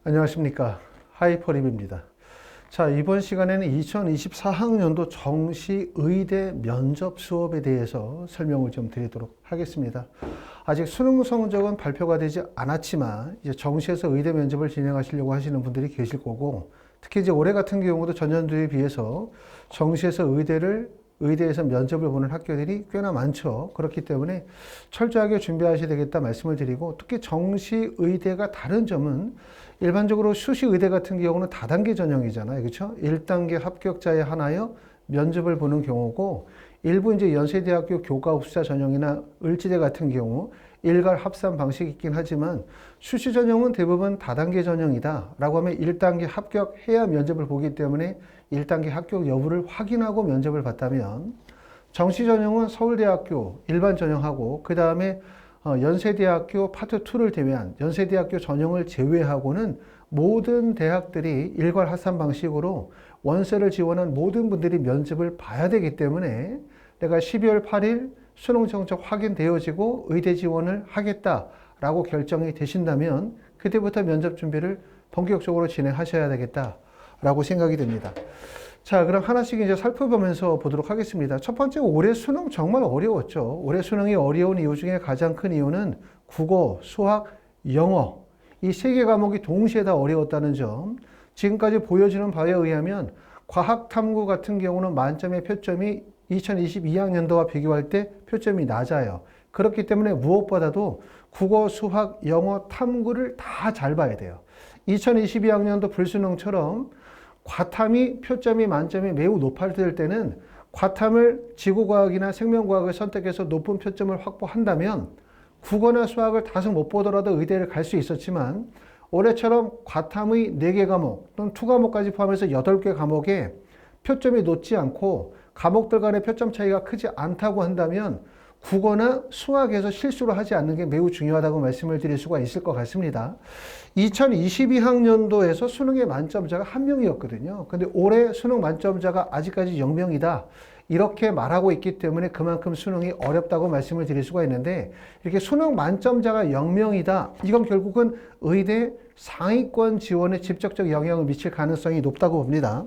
안녕하십니까. 하이퍼립입니다. 자, 이번 시간에는 2024학년도 정시의대 면접 수업에 대해서 설명을 좀 드리도록 하겠습니다. 아직 수능 성적은 발표가 되지 않았지만 이제 정시에서 의대 면접을 진행하시려고 하시는 분들이 계실 거고, 특히 이제 올해 같은 경우도 전년도에 비해서 정시에서 의대에서 면접을 보는 학교들이 꽤나 많죠. 그렇기 때문에 철저하게 준비하셔야 되겠다 말씀을 드리고, 특히 정시의대가 다른 점은 일반적으로 수시의대 같은 경우는 다단계 전형이잖아요. 그렇죠? 1단계 합격자에 한하여 면접을 보는 경우고, 일부 이제 연세대학교 교과학습자 전형이나 을지대 같은 경우 일괄 합산 방식이 있긴 하지만 수시 전형은 대부분 다단계 전형이다 라고 하면 1단계 합격해야 면접을 보기 때문에 1단계 합격 여부를 확인하고 면접을 봤다면, 정시 전형은 서울대학교 일반 전형하고 그 다음에 연세대학교 파트 2를 제외한 연세대학교 전형을 제외하고는 모든 대학들이 일괄 합산 방식으로 원서를 지원한 모든 분들이 면접을 봐야 되기 때문에, 내가 12월 8일 수능 성적 확인되어지고 의대 지원을 하겠다라고 결정이 되신다면 그때부터 면접 준비를 본격적으로 진행하셔야 되겠다라고 생각이 됩니다. 자, 그럼 하나씩 이제 살펴보면서 보도록 하겠습니다. 첫 번째, 올해 수능 정말 어려웠죠. 올해 수능이 어려운 이유 중에 가장 큰 이유는 국어, 수학, 영어 이 세 개 과목이 동시에 다 어려웠다는 점. 지금까지 보여지는 바에 의하면 과학 탐구 같은 경우는 만점의 표점이 2022학년도와 비교할 때 표점이 낮아요. 그렇기 때문에 무엇보다도 국어, 수학, 영어, 탐구를 다 잘 봐야 돼요. 2022학년도 불수능처럼 과탐이 표점이 만점이 매우 높아질 때는 과탐을 지구과학이나 생명과학을 선택해서 높은 표점을 확보한다면 국어나 수학을 다소 못 보더라도 의대를 갈 수 있었지만, 올해처럼 과탐의 4개 과목 또는 2과목까지 포함해서 8개 과목에 표점이 높지 않고 과목들 간의 표점 차이가 크지 않다고 한다면 국어나 수학에서 실수를 하지 않는 게 매우 중요하다고 말씀을 드릴 수가 있을 것 같습니다. 2022학년도에서 수능의 만점자가 1명이었거든요. 근데 올해 수능 만점자가 아직까지 0명이다. 이렇게 말하고 있기 때문에 그만큼 수능이 어렵다고 말씀을 드릴 수가 있는데, 이렇게 수능 만점자가 0명이다. 이건 결국은 의대 상위권 지원에 직접적 영향을 미칠 가능성이 높다고 봅니다.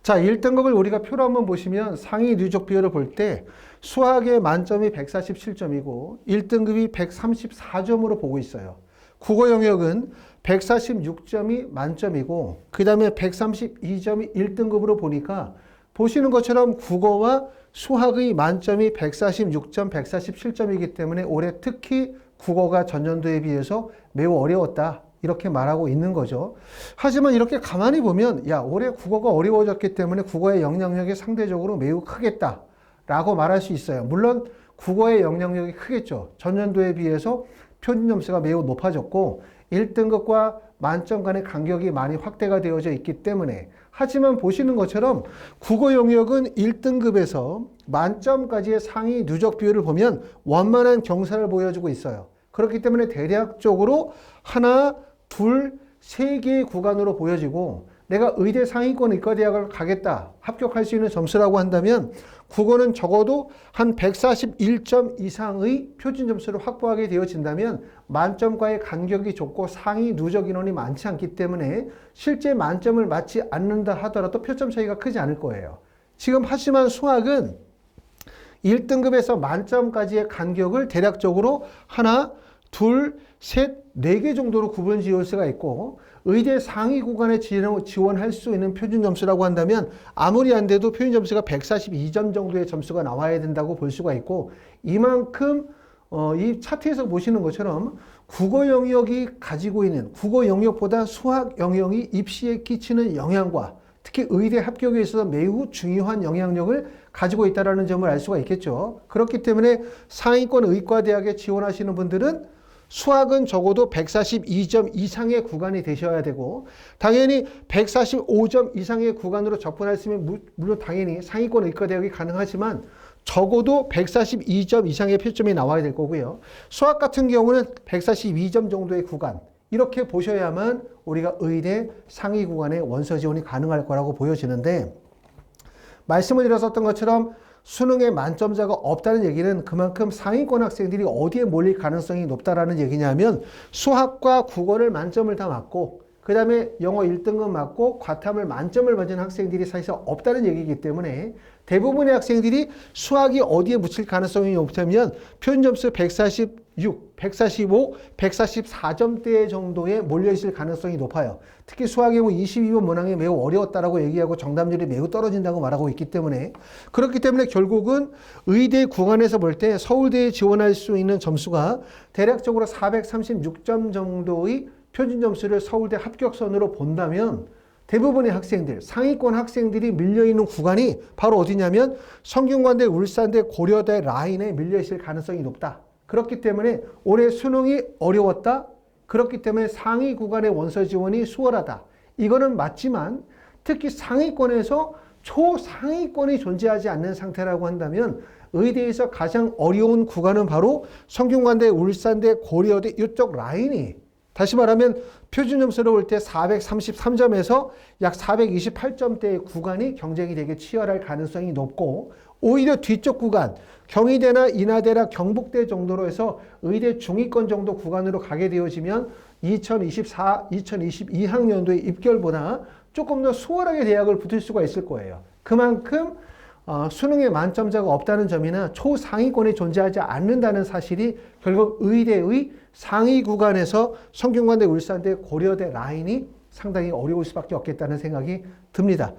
자, 1등급을 우리가 표로 한번 보시면 상위 누적 비율을 볼 때 수학의 만점이 147점이고 1등급이 134점으로 보고 있어요. 국어 영역은 146점이 만점이고 그 다음에 132점이 1등급으로 보니까, 보시는 것처럼 국어와 수학의 만점이 146점, 147점이기 때문에 올해 특히 국어가 전년도에 비해서 매우 어려웠다. 이렇게 말하고 있는 거죠. 하지만 이렇게 가만히 보면, 야, 올해 국어가 어려워졌기 때문에 국어의 영향력이 상대적으로 매우 크겠다 라고 말할 수 있어요. 물론 국어의 영향력이 크겠죠. 전년도에 비해서 표준 점수가 매우 높아졌고 1등급과 만점 간의 간격이 많이 확대가 되어져 있기 때문에. 하지만 보시는 것처럼 국어 영역은 1등급에서 만점까지의 상위 누적 비율을 보면 원만한 경사를 보여주고 있어요. 그렇기 때문에 대략적으로 하나, 둘, 세 개의 구간으로 보여지고, 내가 의대 상위권 의과대학을 가겠다, 합격할 수 있는 점수라고 한다면 국어는 적어도 한 141점 이상의 표준 점수를 확보하게 되어진다면 만점과의 간격이 좁고 상위 누적 인원이 많지 않기 때문에 실제 만점을 맞지 않는다 하더라도 표점 차이가 크지 않을 거예요. 지금 하지만 수학은 1등급에서 만점까지의 간격을 대략적으로 하나, 둘, 셋, 4개 정도로 구분 지을 수가 있고, 의대 상위 구간에 지원할 수 있는 표준 점수라고 한다면 아무리 안 돼도 표준 점수가 142점 정도의 점수가 나와야 된다고 볼 수가 있고, 이만큼 이 차트에서 보시는 것처럼 국어 영역이 가지고 있는, 국어 영역보다 수학 영역이 입시에 끼치는 영향과 특히 의대 합격에 있어서 매우 중요한 영향력을 가지고 있다는 점을 알 수가 있겠죠. 그렇기 때문에 상위권 의과대학에 지원하시는 분들은 수학은 적어도 142점 이상의 구간이 되셔야 되고, 당연히 145점 이상의 구간으로 접근했으면 물론 당연히 상위권 의과대학이 가능하지만 적어도 142점 이상의 표점이 나와야 될 거고요. 수학 같은 경우는 142점 정도의 구간, 이렇게 보셔야만 우리가 의대 상위 구간의 원서 지원이 가능할 거라고 보여지는데, 말씀을 드렸었던 것처럼 수능에 만점자가 없다는 얘기는 그만큼 상위권 학생들이 어디에 몰릴 가능성이 높다라는 얘기냐면 수학과 국어를 만점을 다 맞고 그 다음에 영어 1등급 맞고 과탐을 만점을 맞은 학생들이 사실상 없다는 얘기이기 때문에 대부분의 학생들이 수학이 어디에 묻힐 가능성이 높다면 표준점수 146, 145, 144점대 정도에 몰려있을 가능성이 높아요. 특히 수학의 22번 문항이 매우 어려웠다라고 얘기하고 정답률이 매우 떨어진다고 말하고 있기 때문에 그렇기 때문에 결국은 의대 구간에서 볼 때 서울대에 지원할 수 있는 점수가 대략적으로 436점 정도의 표준 점수를 서울대 합격선으로 본다면 대부분의 학생들, 상위권 학생들이 밀려있는 구간이 바로 어디냐면 성균관대, 울산대, 고려대 라인에 밀려있을 가능성이 높다. 그렇기 때문에 올해 수능이 어려웠다. 그렇기 때문에 상위 구간의 원서 지원이 수월하다. 이거는 맞지만 특히 상위권에서 초상위권이 존재하지 않는 상태라고 한다면 의대에서 가장 어려운 구간은 바로 성균관대, 울산대, 고려대 이쪽 라인이 다시 말하면 표준 점수로 볼 때 433점에서 약 428점대의 구간이 경쟁이 되게 치열할 가능성이 높고 오히려 뒤쪽 구간 경희대나 인하대나 경북대 정도로 해서 의대 중위권 정도 구간으로 가게 되어지면 2024, 2022학년도의 입결보다 조금 더 수월하게 대학을 붙을 수가 있을 거예요. 그만큼 수능에 만점자가 없다는 점이나 초상위권이 존재하지 않는다는 사실이 결국 의대의 상위 구간에서 성균관대, 울산대, 고려대 라인이 상당히 어려울 수밖에 없겠다는 생각이 듭니다.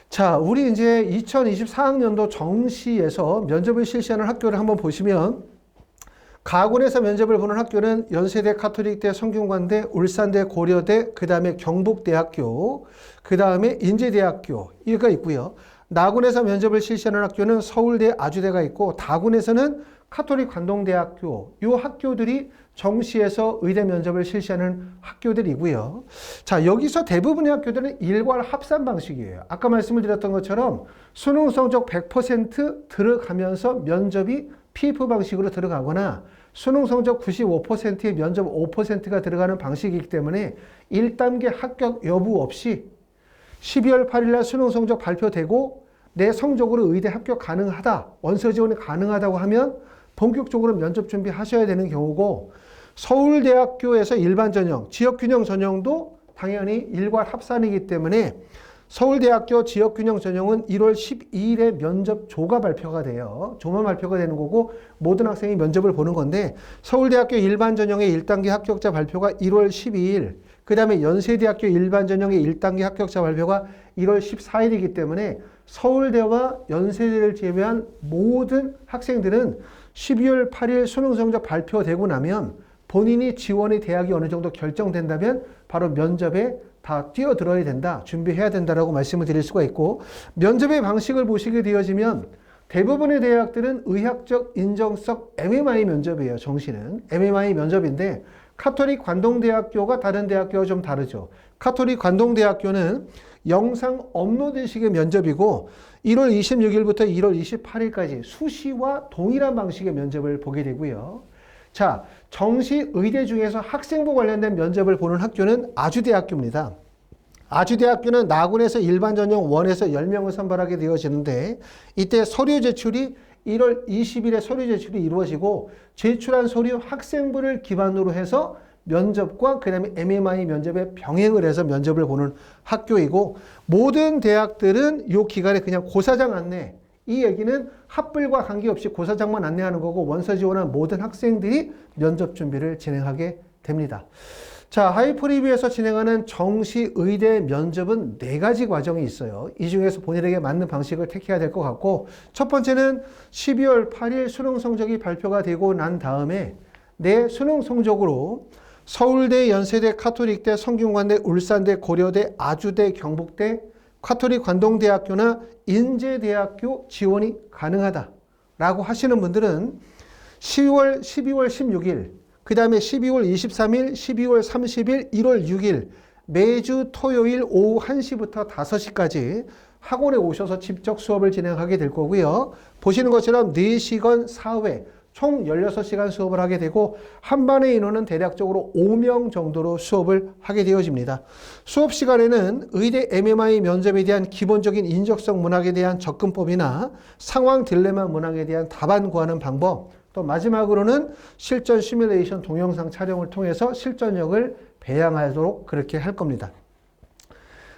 자, 우리 이제 2024학년도 정시에서 면접을 실시하는 학교를 한번 보시면 가군에서 면접을 보는 학교는 연세대, 카톨릭대, 성균관대, 울산대, 고려대, 그 다음에 경북대학교, 그 다음에 인제대학교가 있고요. 나군에서 면접을 실시하는 학교는 서울대, 아주대가 있고 다군에서는 카톨릭 관동대학교 이 학교들이 정시에서 의대 면접을 실시하는 학교들이고요. 자, 여기서 대부분의 학교들은 일괄 합산 방식이에요. 아까 말씀을 드렸던 것처럼 수능 성적 100% 들어가면서 면접이 PF 방식으로 들어가거나 수능 성적 95%의 면접 5%가 들어가는 방식이기 때문에 1단계 합격 여부 없이 12월 8일 날 수능 성적 발표되고 내 성적으로 의대 합격 가능하다, 원서 지원이 가능하다고 하면 본격적으로 면접 준비하셔야 되는 경우고 서울대학교에서 일반 전형, 지역균형 전형도 당연히 일괄 합산이기 때문에 서울대학교 지역균형 전형은 1월 12일에 면접조가 발표가 돼요. 조만 발표가 되는 거고 모든 학생이 면접을 보는 건데 서울대학교 일반 전형의 1단계 합격자 발표가 1월 12일, 그 다음에 연세대학교 일반 전형의 1단계 합격자 발표가 1월 14일이기 때문에 서울대와 연세대를 제외한 모든 학생들은 12월 8일 수능 성적 발표되고 나면 본인이 지원의 대학이 어느 정도 결정된다면 바로 면접에 다 뛰어들어야 된다, 준비해야 된다라고 말씀을 드릴 수가 있고 면접의 방식을 보시게 되어지면 대부분의 대학들은 의학적 인정성 MMI 면접이에요. 정시는 MMI 면접인데 카톨릭 관동대학교가 다른 대학교와 좀 다르죠. 카톨릭 관동대학교는 영상 업로드식의 면접이고 1월 26일부터 1월 28일까지 수시와 동일한 방식의 면접을 보게 되고요. 자, 정시 의대 중에서 학생부 관련된 면접을 보는 학교는 아주대학교입니다. 아주대학교는 나군에서 일반 전형 1에서 10명을 선발하게 되어지는데 이때 서류 제출이 1월 20일에 서류 제출이 이루어지고 제출한 서류 학생부를 기반으로 해서 면접과 그 다음에 MMI 면접에 병행을 해서 면접을 보는 학교이고 모든 대학들은 이 기간에 그냥 고사장 안내, 이 얘기는 합불과 관계없이 고사장만 안내하는 거고 원서 지원한 모든 학생들이 면접 준비를 진행하게 됩니다. 자, 하이프리뷰에서 진행하는 정시 의대 면접은 4가지 과정이 있어요. 이 중에서 본인에게 맞는 방식을 택해야 될 것 같고 첫 번째는 12월 8일 수능 성적이 발표가 되고 난 다음에 내 수능 성적으로 서울대, 연세대, 카톨릭대, 성균관대, 울산대, 고려대, 아주대, 경북대, 카톨릭 관동대학교나 인제대학교 지원이 가능하다라고 하시는 분들은 12월 16일, 그 다음에 12월 23일, 12월 30일, 1월 6일 매주 토요일 오후 1시부터 5시까지 학원에 오셔서 직접 수업을 진행하게 될 거고요. 보시는 것처럼 4시간 4회 총 16시간 수업을 하게 되고 한 반의 인원은 대략적으로 5명 정도로 수업을 하게 되어집니다. 수업 시간에는 의대 MMI 면접에 대한 기본적인 인적성 문학에 대한 접근법이나 상황 딜레마 문항에 대한 답안 구하는 방법, 또 마지막으로는 실전 시뮬레이션 동영상 촬영을 통해서 실전력을 배양하도록 그렇게 할 겁니다.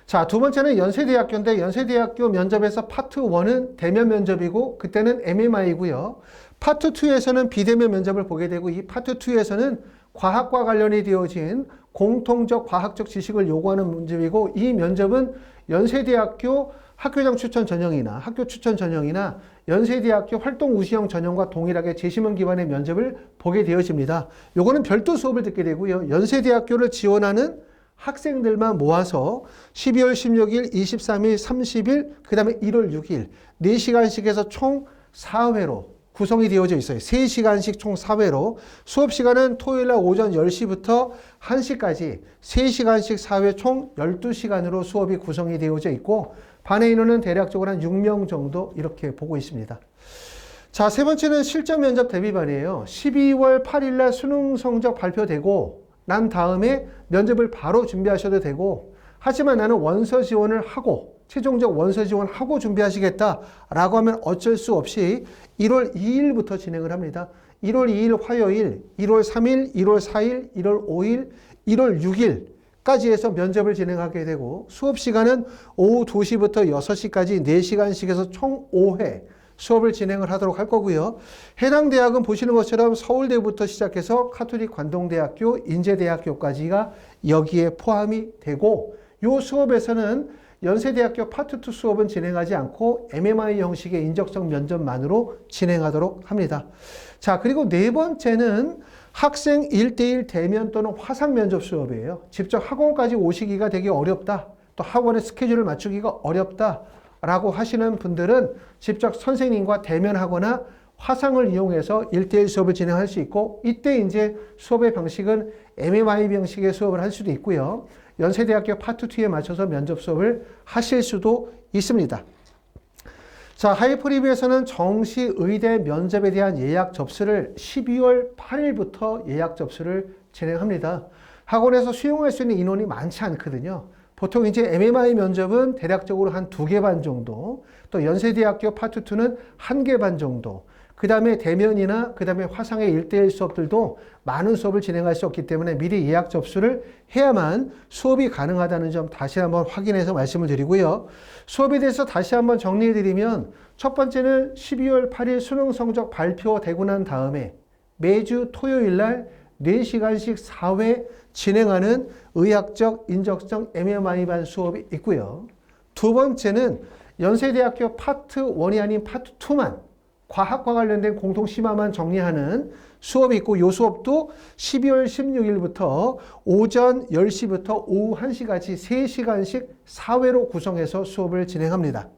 자, 두 번째는 연세대학교인데 연세대학교 면접에서 파트 1은 대면 면접이고 그때는 MMI고요. 파트 2에서는 비대면 면접을 보게 되고 이 파트 2에서는 과학과 관련이 되어진 공통적 과학적 지식을 요구하는 면접이고 이 면접은 연세대학교 학교장 추천 전형이나 학교 추천 전형이나 연세대학교 활동 우수형 전형과 동일하게 재심원 기반의 면접을 보게 되어집니다. 요거는 별도 수업을 듣게 되고요. 연세대학교를 지원하는 학생들만 모아서 12월 16일, 23일, 30일, 그 다음에 1월 6일 4시간씩에서 총 4회로 구성이 되어져 있어요. 3시간씩 총 4회로 수업 시간은 토요일날 오전 10시부터 1시까지 3시간씩 4회 총 12시간으로 수업이 구성이 되어져 있고 반의 인원은 대략적으로 한 6명 정도 이렇게 보고 있습니다. 자, 세 번째는 실전 면접 대비반이에요. 12월 8일날 수능 성적 발표되고 난 다음에 면접을 바로 준비하셔도 되고 하지만 나는 원서 지원을 하고 최종적 원서 지원하고 준비하시겠다라고 하면 어쩔 수 없이 1월 2일부터 진행을 합니다. 1월 2일 화요일, 1월 3일, 1월 4일, 1월 5일, 1월 6일까지 해서 면접을 진행하게 되고 수업 시간은 오후 2시부터 6시까지 4시간씩에서 총 5회 수업을 진행을 하도록 할 거고요. 해당 대학은 보시는 것처럼 서울대부터 시작해서 카톨릭 관동대학교, 인제대학교까지가 여기에 포함이 되고 이 수업에서는 연세대학교 파트 2 수업은 진행하지 않고 MMI 형식의 인적성 면접만으로 진행하도록 합니다. 자, 그리고 네 번째는 학생 1대1 대면 또는 화상 면접 수업이에요. 직접 학원까지 오시기가 되게 어렵다. 또 학원의 스케줄을 맞추기가 어렵다. 라고 하시는 분들은 직접 선생님과 대면하거나 화상을 이용해서 1대1 수업을 진행할 수 있고 이때 이제 수업의 방식은 MMI 방식의 수업을 할 수도 있고요. 연세대학교 파트 2에 맞춰서 면접 수업을 하실 수도 있습니다. 자, 하이프리뷰에서는 정시 의대 면접에 대한 예약 접수를 12월 8일부터 예약 접수를 진행합니다. 학원에서 수용할 수 있는 인원이 많지 않거든요. 보통 이제 MMI 면접은 대략적으로 한 2개 반 정도, 또 연세대학교 파트 2는 1개 반 정도, 그 다음에 대면이나 그 다음에 화상의 1대1 수업들도 많은 수업을 진행할 수 없기 때문에 미리 예약 접수를 해야만 수업이 가능하다는 점 다시 한번 확인해서 말씀을 드리고요. 수업에 대해서 다시 한번 정리해 드리면 첫 번째는 12월 8일 수능 성적 발표되고 난 다음에 매주 토요일 날 4시간씩 4회 진행하는 의학적 인적성 MMI 반 수업이 있고요. 두 번째는 연세대학교 파트 1이 아닌 파트 2만 과학과 관련된 공통 심화만 정리하는 수업이 있고 이 수업도 12월 16일부터 오전 10시부터 오후 1시까지 3시간씩 4회로 구성해서 수업을 진행합니다.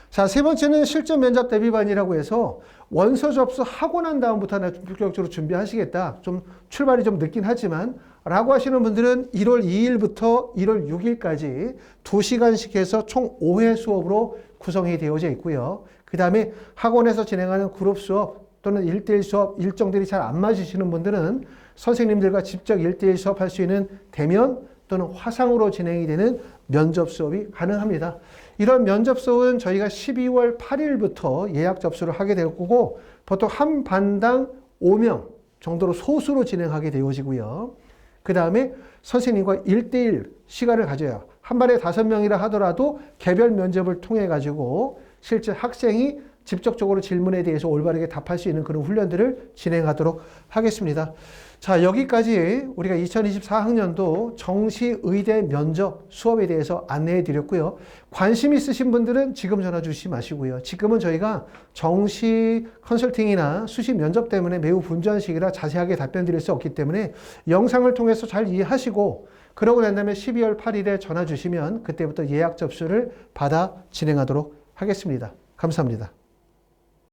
자, 세 번째는 실전 면접 대비반이라고 해서 원서 접수하고 난 다음부터 나 본격적으로 준비하시겠다. 좀 출발이 좀 늦긴 하지만 라고 하시는 분들은 1월 2일부터 1월 6일까지 2시간씩 해서 총 5회 수업으로 구성이 되어져 있고요. 그 다음에 학원에서 진행하는 그룹 수업 또는 1대1 수업 일정들이 잘 안 맞으시는 분들은 선생님들과 직접 1대1 수업할 수 있는 대면 또는 화상으로 진행이 되는 면접 수업이 가능합니다. 이런 면접 수업은 저희가 12월 8일부터 예약 접수를 하게 될 거고 보통 한 반당 5명 정도로 소수로 진행하게 되어지고요. 그 다음에 선생님과 1대1 시간을 가져요. 한 반에 5명이라 하더라도 개별 면접을 통해 가지고 실제 학생이 직접적으로 질문에 대해서 올바르게 답할 수 있는 그런 훈련들을 진행하도록 하겠습니다. 자, 여기까지 우리가 2024학년도 정시의대 면접 수업에 대해서 안내해 드렸고요. 관심 있으신 분들은 지금 전화 주시지 마시고요. 지금은 저희가 정시 컨설팅이나 수시 면접 때문에 매우 분주한 시기라 자세하게 답변 드릴 수 없기 때문에 영상을 통해서 잘 이해하시고 그러고 난 다음에 12월 8일에 전화 주시면 그때부터 예약 접수를 받아 진행하도록 하겠습니다. 감사합니다.